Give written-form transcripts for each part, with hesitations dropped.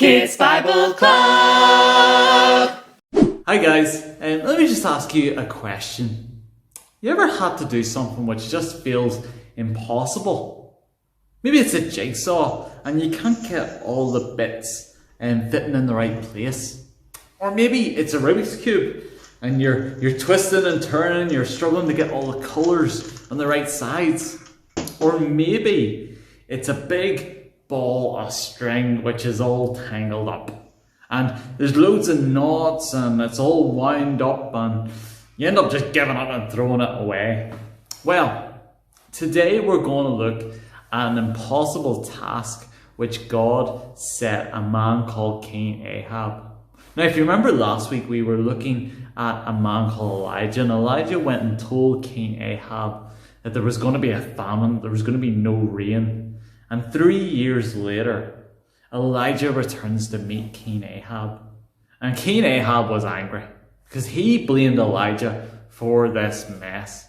Kids Bible Club! Hi guys, let me just ask you a question. You ever had to do something which just feels impossible? Maybe it's a jigsaw and you can't get all the bits fitting in the right place. Or maybe it's a Rubik's Cube and you're twisting and turning, you're struggling to get all the colours on the right sides. Or maybe it's a big ball of string which is all tangled up. And there's loads of knots and it's all wound up and you end up just giving up and throwing it away. Well, today we're going to look at an impossible task which God set a man called King Ahab. Now, if you remember last week, we were looking at a man called Elijah, and Elijah went and told King Ahab that there was going to be a famine, there was going to be no rain. And 3 years later, Elijah returns to meet King Ahab. And King Ahab was angry because he blamed Elijah for this mess.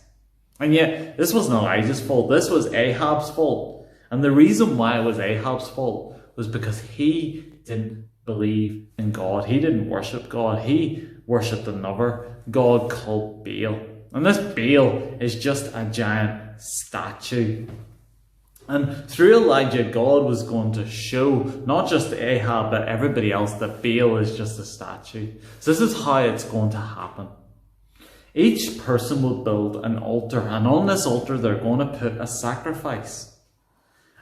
And yet, this wasn't Elijah's fault, this was Ahab's fault. And the reason why it was Ahab's fault was because he didn't believe in God. He didn't worship God. He worshipped another god called Baal. And this Baal is just a giant statue. And through Elijah, God was going to show, not just Ahab, but everybody else, that Baal is just a statue. So this is how it's going to happen. Each person will build an altar, and on this altar they're going to put a sacrifice.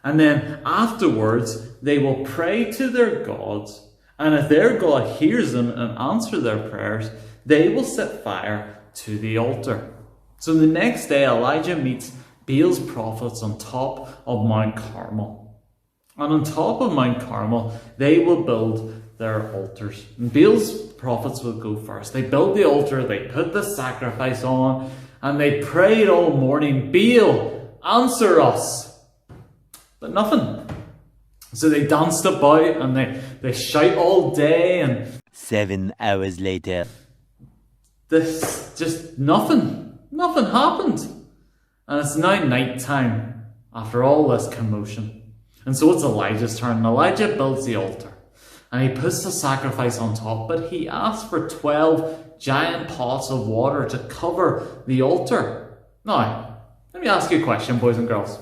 And then afterwards, they will pray to their gods, and if their God hears them and answers their prayers, they will set fire to the altar. So the next day, Elijah meets Baal's prophets on top of Mount Carmel. And on top of Mount Carmel, they will build their altars. And Baal's prophets will go first. They build the altar, they put the sacrifice on, and they prayed all morning, Baal, answer us. But nothing. So they danced about and they shout all day, and 7 hours later, this just nothing happened. And it's now night time after all this commotion. And so it's Elijah's turn. Elijah builds the altar and he puts the sacrifice on top, but he asks for 12 giant pots of water to cover the altar. Now, let me ask you a question, boys and girls.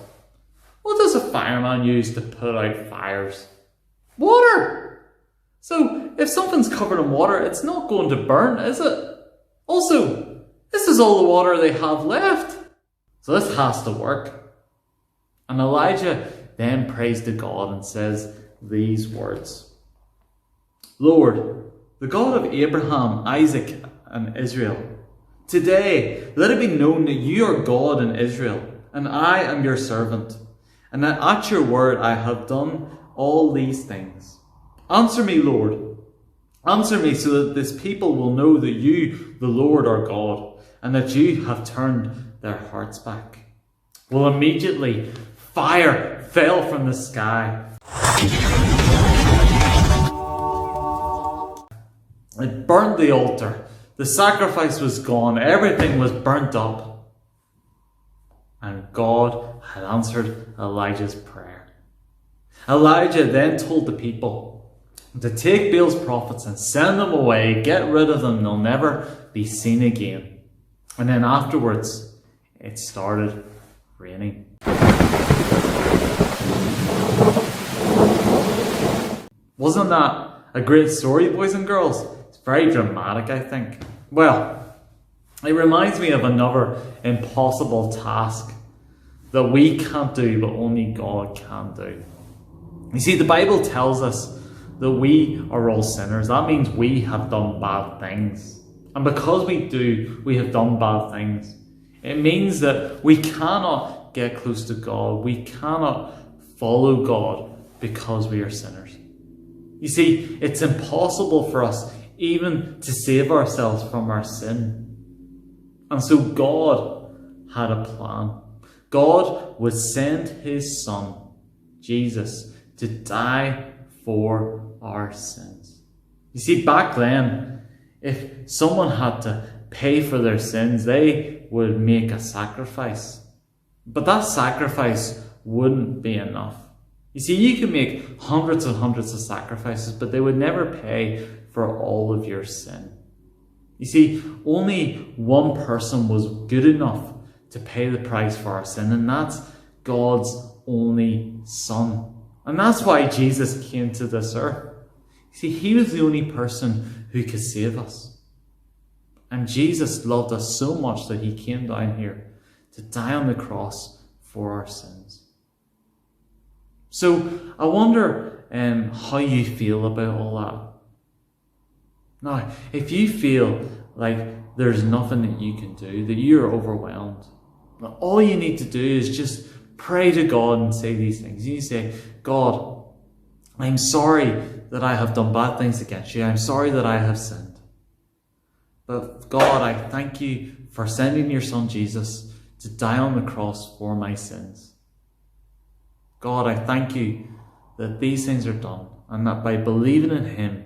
What does a fireman use to put out fires? Water! So, if something's covered in water, it's not going to burn, is it? Also, this is all the water they have left. So this has to work. And Elijah then prays to God and says these words. Lord, the God of Abraham, Isaac, and Israel, today let it be known that you are God in Israel, and I am your servant, and that at your word I have done all these things. Answer me, Lord. Answer me so that this people will know that you, the Lord, are God, and that you have turned their hearts back. Well, immediately fire fell from the sky. It burned the altar. The sacrifice was gone. Everything was burnt up. And God had answered Elijah's prayer. Elijah then told the people to take Baal's prophets and send them away, get rid of them, they'll never be seen again. And then afterwards, it started raining. Wasn't that a great story, boys and girls? It's very dramatic, I think. Well, it reminds me of another impossible task that we can't do, but only God can do. You see, the Bible tells us that we are all sinners. That means we have done bad things. And because we have done bad things, it means that we cannot get close to God. We cannot follow God because we are sinners. You see, it's impossible for us even to save ourselves from our sin. And so God had a plan. God would send his Son, Jesus, to die for our sins. You see, back then, if someone had to pay for their sins, they would make a sacrifice. But that sacrifice wouldn't be enough. You see, you can make hundreds and hundreds of sacrifices, but they would never pay for all of your sin. You see, only one person was good enough to pay the price for our sin, and that's God's only Son. And that's why Jesus came to this earth. You see, he was the only person who could save us. And Jesus loved us so much that he came down here to die on the cross for our sins. So I wonder how you feel about all that. Now, if you feel like there's nothing that you can do, that you're overwhelmed, all you need to do is just pray to God and say these things. You say, God, I'm sorry that I have done bad things against you. I'm sorry that I have sinned. But God, I thank you for sending your Son Jesus to die on the cross for my sins. God, I thank you that these things are done and that by believing in him,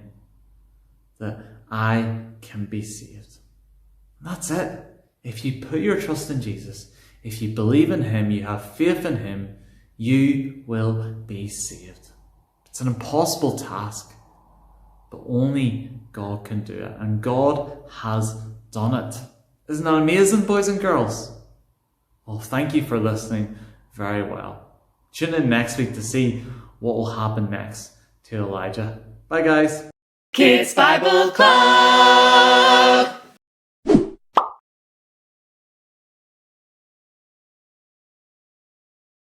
that I can be saved. And that's it. If you put your trust in Jesus, if you believe in him, you have faith in him, you will be saved. It's an impossible task, but only God can do it. And God has done it. Isn't that amazing, boys and girls? Well, thank you for listening very well. Tune in next week to see what will happen next to Elijah. Bye, guys. Kids Bible Club.